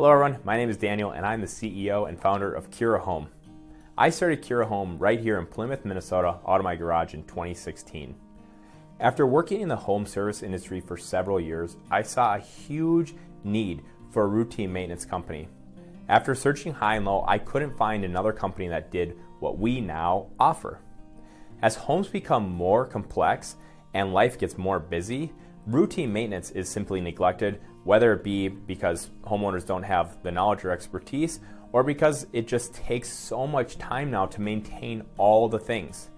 Hello everyone, my name is Daniel and I'm the CEO and founder of Kura Home. I started Kura Home right here in Plymouth, Minnesota, out of my garage in 2016. After working in the home service industry for several years, I saw a huge need for a routine maintenance company. After searching high and low, I couldn't find another company that did what we now offer. As homes become more complex and life gets more busy, routine maintenance is simply neglected, whether it be because homeowners don't have the knowledge or expertise, or because it just takes so much time now to maintain all the things.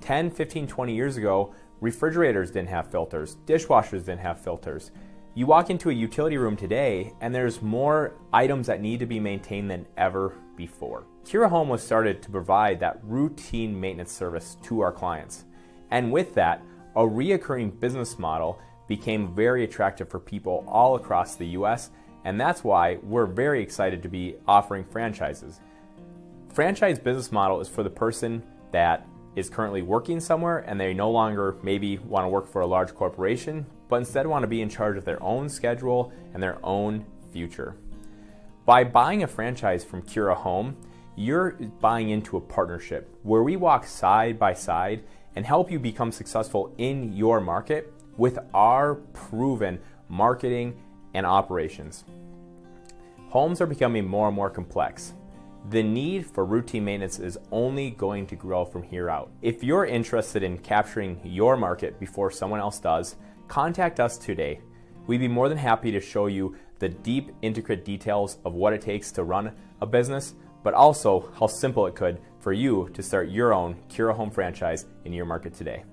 10, 15, 20 years ago, refrigerators didn't have filters, dishwashers didn't have filters. You walk into a utility room today and there's more items that need to be maintained than ever before. Kura Home was started to provide that routine maintenance service to our clients. And with that, a reoccurring business model became very attractive for people all across the US, and that's why we're very excited to be offering franchises. Franchise business model is for the person that is currently working somewhere and they no longer maybe want to work for a large corporation, but instead want to be in charge of their own schedule and their own future. By buying a franchise from Kura Home, you're buying into a partnership where we walk side by side and help you become successful in your market with our proven marketing and operations. Homes are becoming more and more complex. The need for routine maintenance is only going to grow from here out. If you're interested in capturing your market before someone else does, contact us today. We'd be more than happy to show you the deep, intricate details of what it takes to run a business, but also how simple it could for you to start your own Kura Home franchise in your market today.